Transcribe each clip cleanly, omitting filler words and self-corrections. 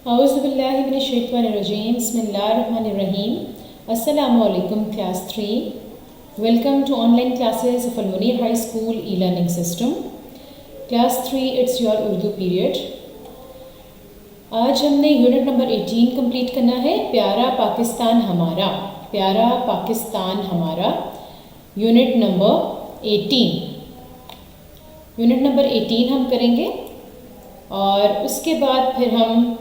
اعوذ باللہ من الشیطان الرجیم بسم اللہ الرحمن الرحیم. السلام علیکم class 3. Welcome to online classes of Almunir high school e learning system. Class 3 it's your Urdu period. آج ہم نے یونٹ نمبر 18 کمپلیٹ کرنا ہے. پیارا پاکستان ہمارا. پیارا پاکستان ہمارا یونٹ نمبر 18. یونٹ نمبر 18 ہم کریں گے اور اس کے بعد پھر ہم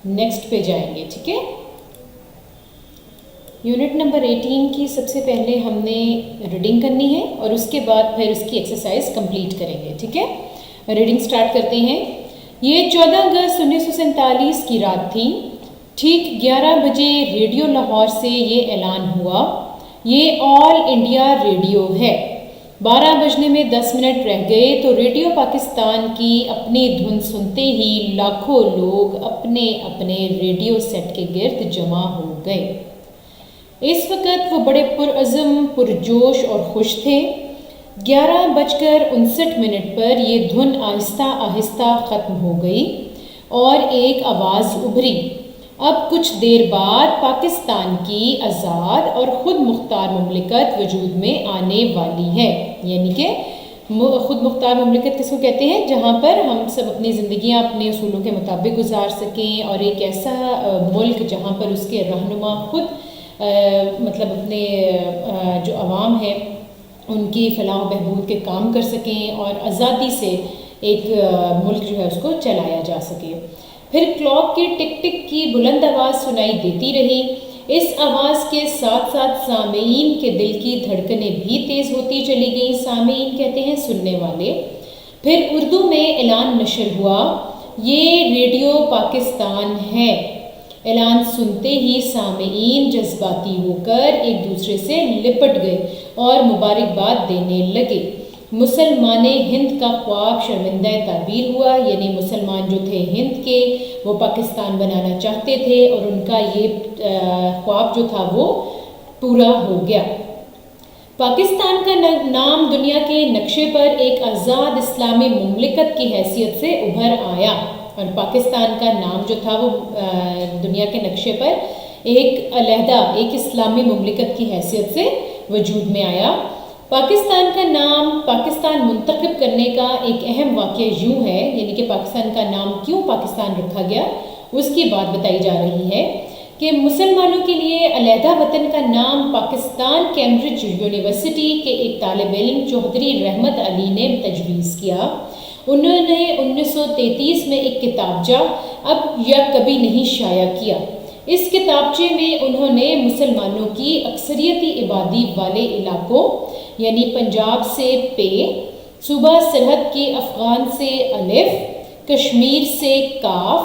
نیکسٹ پہ جائیں گے. ٹھیک ہے. یونٹ نمبر 18 کی سب سے پہلے ہم نے ریڈنگ کرنی ہے اور اس کے بعد پھر اس کی ایکسرسائز کمپلیٹ کریں گے. ٹھیک ہے. ریڈنگ سٹارٹ کرتے ہیں. یہ 14 اگست 1947 کی رات تھی. ٹھیک 11 بجے ریڈیو لاہور سے یہ اعلان ہوا. یہ آل انڈیا ریڈیو ہے. 12 بجنے میں 10 منٹ رہ گئے تو ریڈیو پاکستان کی اپنی دھن سنتے ہی لاکھوں لوگ اپنے اپنے ریڈیو سیٹ کے گرد جمع ہو گئے. اس وقت وہ بڑے پرعزم پرجوش اور خوش تھے. 11:59 پر یہ دھن آہستہ آہستہ ختم ہو گئی اور ایک آواز ابھری. اب کچھ دیر بعد پاکستان کی آزاد اور خود مختار مملکت وجود میں آنے والی ہے. یعنی کہ خود مختار مملکت کس کو کہتے ہیں؟ جہاں پر ہم سب اپنی زندگیاں اپنے اصولوں کے مطابق گزار سکیں اور ایک ایسا ملک جہاں پر اس کے رہنما خود مطلب اپنے جو عوام ہے ان کی فلاح و بہبود کے کام کر سکیں اور آزادی سے ایک ملک جو ہے اس کو چلایا جا سکے. پھر کلاک کی ٹک ٹک کی بلند آواز سنائی دیتی رہی. اس آواز کے ساتھ ساتھ سامعین کے دل کی دھڑکنیں بھی تیز ہوتی چلی گئیں. سامعین کہتے ہیں سننے والے. پھر اردو میں اعلان نشر ہوا. یہ ریڈیو پاکستان ہے. اعلان سنتے ہی سامعین جذباتی ہو کر ایک دوسرے سے لپٹ گئے اور مبارکباد دینے لگے. مسلمان ہند کا خواب شرمندہ تعبیر ہوا. یعنی مسلمان جو تھے ہند کے وہ پاکستان بنانا چاہتے تھے اور ان کا یہ خواب جو تھا وہ پورا ہو گیا. پاکستان کا نام دنیا کے نقشے پر ایک آزاد اسلامی مملکت کی حیثیت سے ابھر آیا اور پاکستان کا نام جو تھا وہ دنیا کے نقشے پر ایک علیحدہ ایک اسلامی مملکت کی حیثیت سے وجود میں آیا. پاکستان کا نام پاکستان منتخب کرنے کا ایک اہم واقعہ یوں ہے. یعنی کہ پاکستان کا نام کیوں پاکستان رکھا گیا اس کی بات بتائی جا رہی ہے کہ مسلمانوں کے لیے علیحدہ وطن کا نام پاکستان کیمبرج یونیورسٹی کے ایک طالب علم چوہدری رحمت علی نے تجویز کیا. انہوں نے 1933 میں ایک کتابچہ اب یا کبھی نہیں شائع کیا. اس کتابچے میں انہوں نے مسلمانوں کی اکثریتی آبادی والے علاقوں یعنی پنجاب سے پے، صوبہ سرحد کے افغان سے الف، کشمیر سے کاف،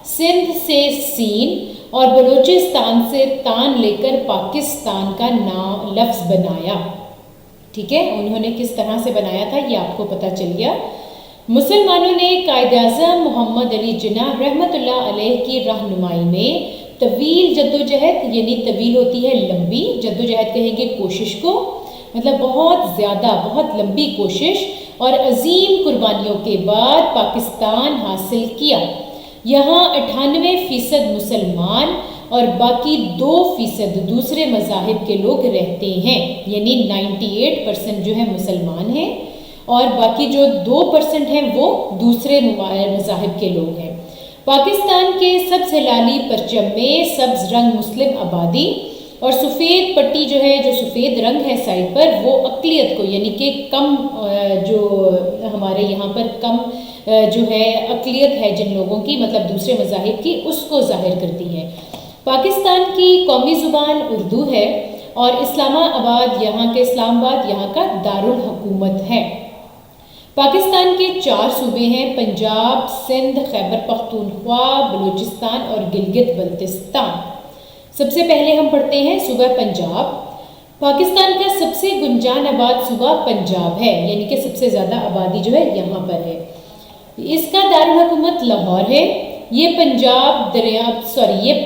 سندھ سے سین اور بلوچستان سے تان لے کر پاکستان کا نام لفظ بنایا. ٹھیک ہے. انہوں نے کس طرح سے بنایا تھا یہ آپ کو پتہ چل گیا. مسلمانوں نے قائد اعظم محمد علی جناح رحمۃ اللہ علیہ کی رہنمائی میں طویل جدوجہد یعنی طویل ہوتی ہے لمبی، جدوجہد کہیں گے کوشش کو، مطلب بہت زیادہ بہت لمبی کوشش اور عظیم قربانیوں کے بعد پاکستان حاصل کیا. یہاں 98% مسلمان اور باقی 2% دوسرے مذاہب کے لوگ رہتے ہیں. یعنی 98% جو ہے مسلمان ہیں اور باقی جو 2% ہیں وہ دوسرے مذاہب کے لوگ ہیں. پاکستان کے سبز ہلالی پرچم میں سبز رنگ مسلم آبادی اور سفید پٹی جو ہے جو سفید رنگ ہے سائڈ پر وہ اقلیت کو یعنی کہ کم جو ہمارے یہاں پر کم جو ہے اقلیت ہے جن لوگوں کی مطلب دوسرے مذاہب کی اس کو ظاہر کرتی ہے. پاکستان کی قومی زبان اردو ہے اور اسلام آباد یہاں کا دارالحکومت ہے. پاکستان کے 4 صوبے ہیں: پنجاب، سندھ، خیبر پختونخوا، بلوچستان اور گلگت بلتستان. سب سے پہلے ہم پڑھتے ہیں صوبہ پنجاب. پاکستان کا سب سے گنجان آباد صوبہ پنجاب ہے. یعنی کہ سب سے زیادہ آبادی جو ہے یہاں پر ہے. اس کا دارالحکومت لاہور ہے. یہ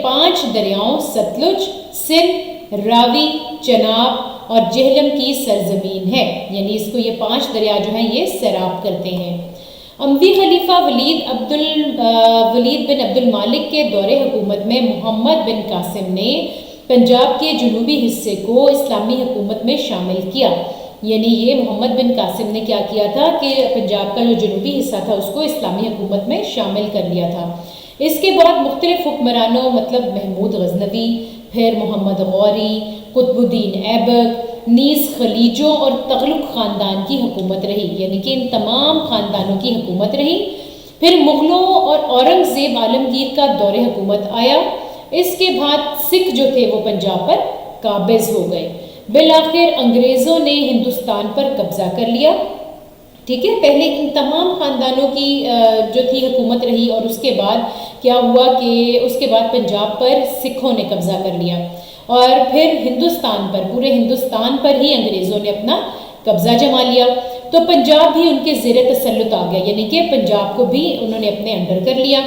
5 دریاؤں ستلج، سندھ، راوی، چناب اور جہلم کی سرزمین ہے. یعنی اس کو یہ 5 دریا جو ہیں یہ سیراب کرتے ہیں. اموی خلیفہ ولید بن عبد المالک کے دور حکومت میں محمد بن قاسم نے پنجاب کے جنوبی حصے کو اسلامی حکومت میں شامل کیا. یعنی یہ محمد بن قاسم نے کیا کیا تھا کہ پنجاب کا جو جنوبی حصہ تھا اس کو اسلامی حکومت میں شامل کر لیا تھا. اس کے بعد مختلف حکمرانوں مطلب محمود غزنوی، پھر محمد غوری، قطب الدین ایبک، نیز خلیجوں اور تغلق خاندان کی حکومت رہی. یعنی کہ ان تمام خاندانوں کی حکومت رہی. پھر مغلوں اور اورنگزیب عالمگیر کا دور حکومت آیا. اس کے بعد سکھ جو تھے وہ پنجاب پر قابض ہو گئے. بالآخر انگریزوں نے ہندوستان پر قبضہ کر لیا. ٹھیک ہے، پہلے ان تمام خاندانوں کی جو تھی حکومت رہی، اور اس کے بعد کیا ہوا کہ اس کے بعد پنجاب پر سکھوں نے قبضہ کر لیا، اور پھر ہندوستان پر، پورے ہندوستان پر ہی انگریزوں نے اپنا قبضہ جما لیا. تو پنجاب بھی ان کے زیر تسلط آ گیا، یعنی کہ پنجاب کو بھی انہوں نے اپنے انڈر کر لیا.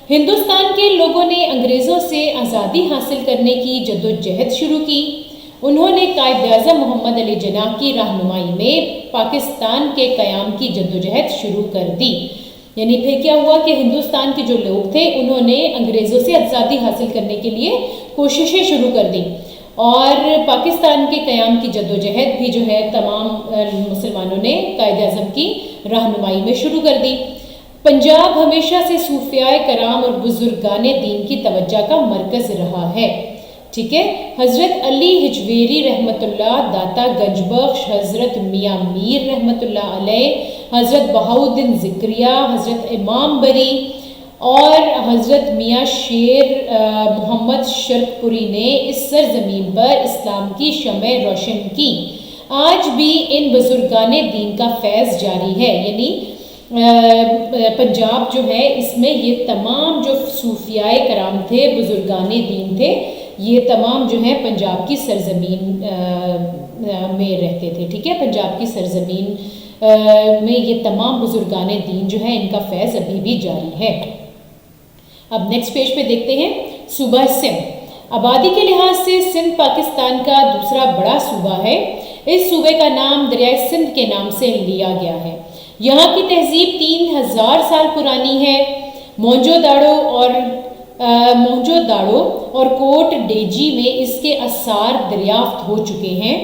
ہندوستان کے لوگوں نے انگریزوں سے آزادی حاصل کرنے کی جدوجہد شروع کی. انہوں نے قائد اعظم محمد علی جناح کی رہنمائی میں پاکستان کے قیام کی جدوجہد شروع کر دی. یعنی پھر کیا ہوا کہ ہندوستان کے جو لوگ تھے انہوں نے انگریزوں سے آزادی حاصل کرنے کے لیے کوششیں شروع کر دی، اور پاکستان کے قیام کی جدوجہد بھی جو ہے تمام مسلمانوں نے قائد اعظم کی رہنمائی میں شروع کر دی. پنجاب ہمیشہ سے صوفیاء کرام اور بزرگان دین کی توجہ کا مرکز رہا ہے. ٹھیک ہے، حضرت علی حجویری رحمۃ اللہ داتا گنج بخش، حضرت میاں میر رحمۃ اللہ علیہ، حضرت بہاؤالدین ذکریہ، حضرت امام بری اور حضرت میاں شیر محمد شرک پوری نے اس سرزمین پر اسلام کی شمع روشن کی. آج بھی ان بزرگان دین کا فیض جاری ہے. یعنی پنجاب جو ہے اس میں یہ تمام جو صوفیاء کرام تھے، بزرگان دین تھے، یہ تمام جو ہے پنجاب کی سرزمین میں رہتے تھے. ٹھیک ہے، پنجاب کی سرزمین میں یہ تمام بزرگان دین جو ہے ان کا فیض ابھی بھی جاری ہے. اب نیکسٹ پیج پہ دیکھتے ہیں صوبہ سندھ. آبادی کے لحاظ سے سندھ پاکستان کا دوسرا بڑا صوبہ ہے. اس صوبے کا نام دریائے سندھ کے نام سے لیا گیا ہے. یہاں کی تہذیب 3000 سال پرانی ہے. موہنجو داڑو اور کوٹ ڈیجی میں اس کے آثار دریافت ہو چکے ہیں.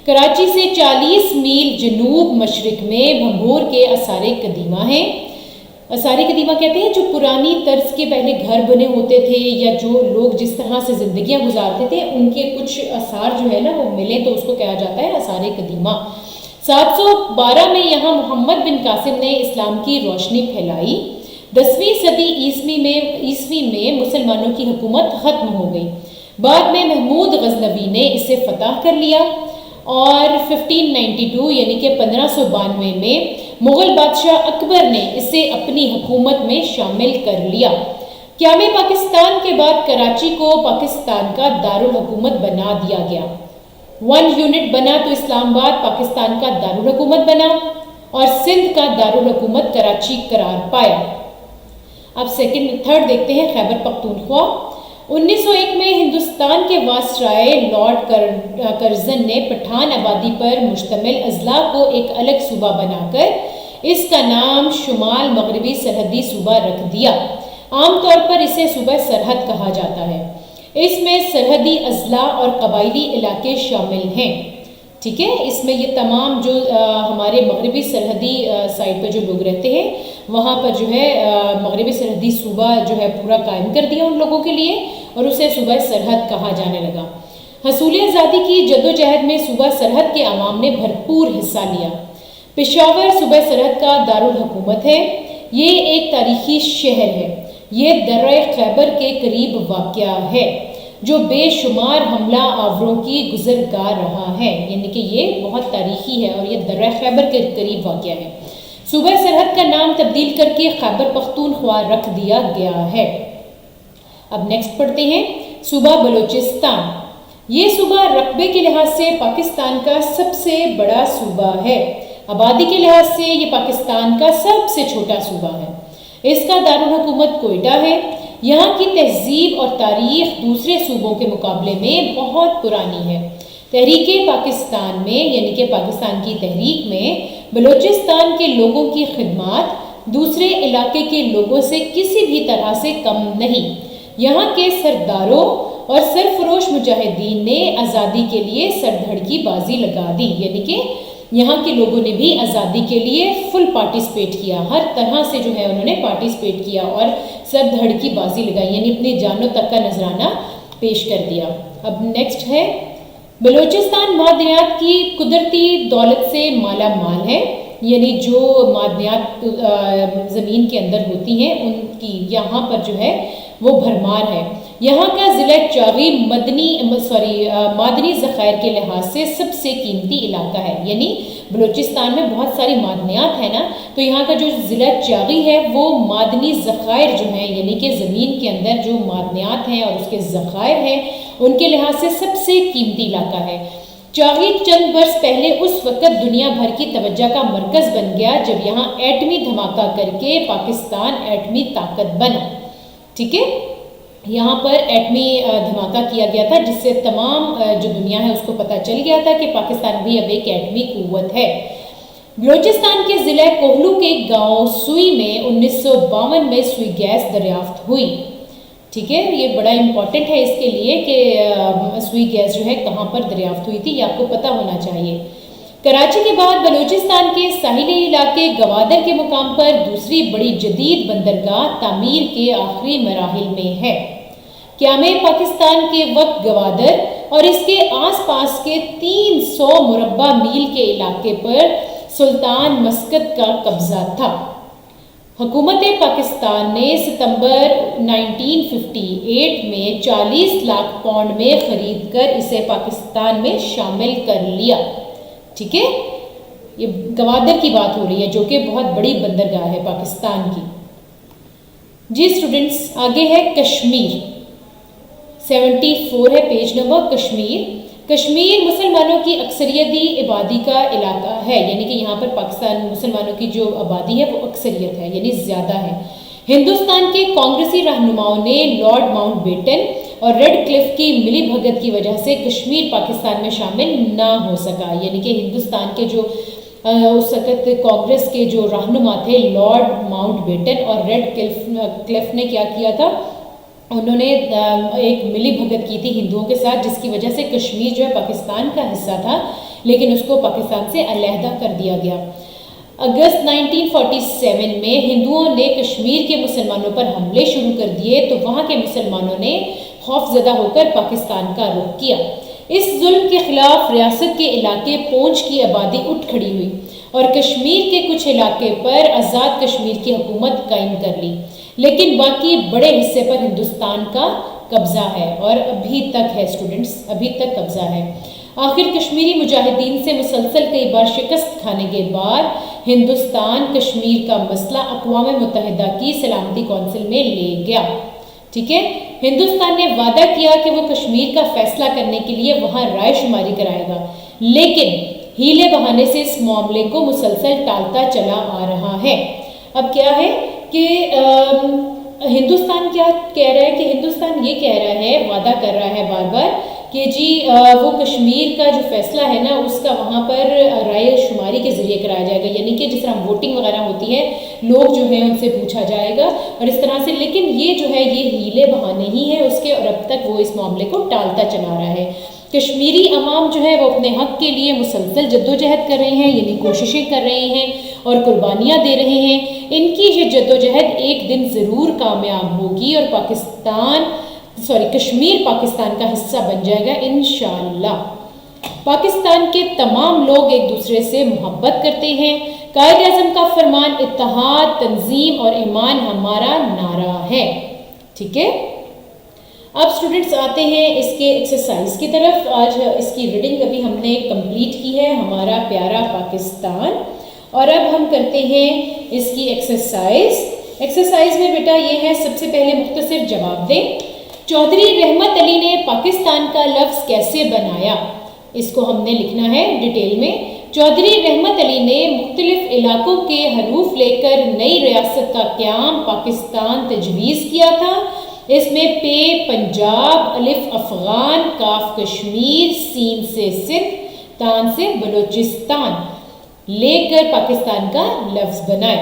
کراچی سے 40 میل جنوب مشرق میں بھنبھور کے آثار قدیمہ ہیں. آثار قدیمہ کہتے ہیں جو پرانی طرز کے پہلے گھر بنے ہوتے تھے، یا جو لوگ جس طرح سے زندگیاں گزارتے تھے ان کے کچھ آثار جو ہے نا وہ ملے تو اس کو کہا جاتا ہے آثار قدیمہ. 712 میں یہاں محمد بن قاسم نے اسلام کی روشنی پھیلائی. 10ویں صدی عیسوی میں مسلمانوں کی حکومت ختم ہو گئی. بعد میں محمود غزنوی نے اسے فتح کر لیا، اور 1592 یعنی کہ 1592 میں مغل بادشاہ اکبر نے اسے اپنی حکومت میں شامل کر لیا. قیام پاکستان کے بعد کراچی کو پاکستان کا دارالحکومت بنا دیا گیا. 1 یونٹ بنا تو اسلام آباد پاکستان کا دارالحکومت بنا، اور سندھ کا دارالحکومت کراچی قرار پایا. اب تھرڈ دیکھتے ہیں خیبر پختونخوا. 1901 میں ہندوستان کے وائسرائے لارڈ کرزن نے پٹھان آبادی پر مشتمل اضلاع کو ایک الگ صوبہ بنا کر اس کا نام شمال مغربی سرحدی صوبہ رکھ دیا. عام طور پر اسے صوبہ سرحد کہا جاتا ہے. اس میں سرحدی اضلاع اور قبائلی علاقے شامل ہیں. ٹھیک ہے، اس میں یہ تمام جو ہمارے مغربی سرحدی سائڈ پہ جو لوگ رہتے ہیں وہاں پر جو ہے مغربی سرحدی صوبہ جو ہے پورا قائم کر دیا ان لوگوں کے لیے، اور اسے صوبہ سرحد کہا جانے لگا. حصول آزادی کی جدوجہد میں صوبہ سرحد کے عوام نے بھرپور حصہ لیا. پشاور صوبہ سرحد کا دارالحکومت ہے. یہ ایک تاریخی شہر ہے. یہ درہ خیبر کے قریب واقع ہے جو بے شمار حملہ آوروں کی گزرگاہ رہا ہے. یعنی کہ یہ بہت تاریخی ہے اور یہ درہ خیبر کے قریب واقع ہے. صوبہ سرحد کا نام تبدیل کر کے خیبر پختونخوا رکھ دیا گیا ہے. اب نیکسٹ پڑھتے ہیں صوبہ بلوچستان. یہ صوبہ رقبے کے لحاظ سے پاکستان کا سب سے بڑا صوبہ ہے. آبادی کے لحاظ سے یہ پاکستان کا سب سے چھوٹا صوبہ ہے. اس کا دارالحکومت کوئٹہ ہے. یہاں کی تہذیب اور تاریخ دوسرے صوبوں کے مقابلے میں بہت پرانی ہے. تحریک پاکستان میں یعنی کہ پاکستان کی تحریک میں بلوچستان کے لوگوں کی خدمات دوسرے علاقے کے لوگوں سے کسی بھی طرح سے کم نہیں۔ یہاں کے سرداروں اور سرفروش مجاہدین نے آزادی کے لیے سر دھڑ کی بازی لگا دی، یعنی کہ یہاں کے لوگوں نے بھی آزادی کے لیے فل پارٹیسپیٹ کیا، ہر طرح سے جو ہے انہوں نے پارٹیسپیٹ کیا اور سر دھڑ کی بازی لگائی، یعنی اپنی جانوں تک کا نذرانہ پیش کر دیا۔ اب نیکسٹ ہے، بلوچستان معدنیات کی قدرتی دولت سے مالا مال ہے، یعنی جو معدنیات زمین کے اندر ہوتی ہیں ان کی یہاں پر جو ہے وہ بھرمار ہے۔ یہاں کا ضلع چاغی معدنی ذخائر کے لحاظ سے سب سے قیمتی علاقہ ہے، یعنی بلوچستان میں بہت ساری معدنیات ہیں نا، تو یہاں کا جو ضلع چاغی ہے وہ معدنی ذخائر جو ہیں، یعنی کہ زمین کے اندر جو معدنیات ہیں اور اس کے ذخائر ہیں ان کے لحاظ سے سب سے قیمتی علاقہ ہے۔ چاغی چند برس پہلے اس وقت دنیا بھر کی توجہ کا مرکز بن گیا جب یہاں ایٹمی دھماکہ کر کے پاکستان ایٹمی طاقت بنا، ٹھیک ہے، یہاں پر ایٹمی دھماکہ کیا گیا تھا جس سے تمام جو دنیا ہے اس کو پتہ چل گیا تھا کہ پاکستان بھی اب ایک ایٹمی قوت ہے۔ بلوچستان کے ضلع کوہلو کے گاؤں سوئی میں 1952 میں سوئی گیس دریافت ہوئی، ٹھیک ہے، یہ بڑا امپورٹنٹ ہے اس کے لیے کہ سوئی گیس جو ہے کہاں پر دریافت ہوئی تھی، یہ آپ کو پتہ ہونا چاہیے۔ کراچی کے بعد بلوچستان کے ساحلی علاقے گوادر کے مقام پر دوسری بڑی جدید بندرگاہ تعمیر کے آخری مراحل میں ہے۔ قیام پاکستان کے وقت گوادر اور اس کے آس پاس کے 300 مربع میل کے علاقے پر سلطان مسقط کا قبضہ تھا۔ حکومت پاکستان نے ستمبر 1958 میں 40 لاکھ پاؤنڈ میں خرید کر اسے پاکستان میں شامل کر لیا، ٹھیک ہے، یہ گوادر کی بات ہو رہی ہے جو کہ بہت بڑی بندرگاہ ہے پاکستان کی۔ جی اسٹوڈنٹس، آگے ہے کشمیر، 74 ہے پیج نمبر۔ کشمیر مسلمانوں کی اکثریتی آبادی کا علاقہ ہے، یعنی کہ یہاں پر پاکستان مسلمانوں کی جو آبادی ہے وہ اکثریت ہے، یعنی زیادہ ہے۔ ہندوستان کے کانگریسی رہنماؤں نے لارڈ ماؤنٹ بیٹن اور ریڈ کلف کی ملی بھگت کی وجہ سے کشمیر پاکستان میں شامل نہ ہو سکا، یعنی کہ ہندوستان کے جو اس وقت کانگریس کے جو رہنما تھے لارڈ ماؤنٹ بیٹن اور ریڈ کلف نے کیا کیا تھا، انہوں نے ایک ملی بھگت کی تھی ہندوؤں کے ساتھ، جس کی وجہ سے کشمیر جو ہے پاکستان کا حصہ تھا لیکن اس کو پاکستان سے علیحدہ کر دیا گیا۔ اگست 1947 میں ہندوؤں نے کشمیر کے مسلمانوں پر حملے شروع کر دیے تو وہاں کے مسلمانوں نے خوف زدہ ہو کر پاکستان کا رخ کیا۔ اس ظلم کے خلاف ریاست کے علاقے پونچھ کی آبادی اٹھ کھڑی ہوئی اور کشمیر کے کچھ علاقے پر آزاد کشمیر کی حکومت قائم کر لی، لیکن باقی بڑے حصے پر ہندوستان کا قبضہ ہے اور ابھی تک ہے اسٹوڈنٹس، ابھی تک قبضہ ہے۔ آخر کشمیری مجاہدین سے مسلسل کئی بار شکست کھانے کے بعد ہندوستان کشمیر کا مسئلہ اقوام متحدہ کی سلامتی کونسل میں لے گیا، ٹھیک ہے۔ ہندوستان نے وعدہ کیا کہ وہ کشمیر کا فیصلہ کرنے کے لیے وہاں رائے شماری کرائے گا، لیکن ہیلے بہانے سے اس معاملے کو مسلسل ٹالتا چلا آ رہا ہے۔ اب کیا ہے کہ ہندوستان کیا کہہ رہا ہے کہ ہندوستان یہ کہہ رہا ہے، وعدہ کر رہا ہے بار بار کہ جی وہ کشمیر کا جو فیصلہ ہے نا اس کا وہاں پر رائے شماری کے ذریعے کرایا جائے گا، یعنی کہ جس طرح ووٹنگ وغیرہ ہوتی ہے لوگ جو ہیں ان سے پوچھا جائے گا اور اس طرح سے، لیکن یہ جو ہے یہ ہیلے بہانے ہی ہے اس کے، اور اب تک وہ اس معاملے کو ٹالتا چلا رہا ہے۔ کشمیری عوام جو ہے وہ اپنے حق کے لیے مسلسل جدوجہد کر رہے ہیں، یعنی کوششیں کر رہے ہیں اور قربانیاں دے رہے ہیں۔ ان کی یہ جدوجہد ایک دن ضرور کامیاب ہوگی اور کشمیر پاکستان کا حصہ بن جائے گا انشاءاللہ۔ پاکستان کے تمام لوگ ایک دوسرے سے محبت کرتے ہیں۔ قائد اعظم کا فرمان اتحاد، تنظیم اور ایمان ہمارا نعرہ ہے، ٹھیک ہے۔ اب اسٹوڈنٹس آتے ہیں اس کے ایکسرسائز کی طرف۔ آج اس کی ریڈنگ ابھی ہم نے کمپلیٹ کی ہے، ہمارا پیارا پاکستان، اور اب ہم کرتے ہیں اس کی ایکسرسائز۔ ایکسرسائز میں بیٹا یہ ہے، سب سے پہلے مختصر جواب دیں۔ چودھری رحمت علی نے پاکستان کا لفظ کیسے بنایا؟ اس کو ہم نے لکھنا ہے ڈیٹیل میں۔ چودھری رحمت علی نے مختلف علاقوں کے حروف لے کر نئی ریاست کا قیام پاکستان تجویز کیا تھا۔ اس میں پے پنجاب، الف افغان، کاف کشمیر، سین سے سندھ، تان سے بلوچستان لے کر پاکستان کا لفظ بنائے۔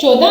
14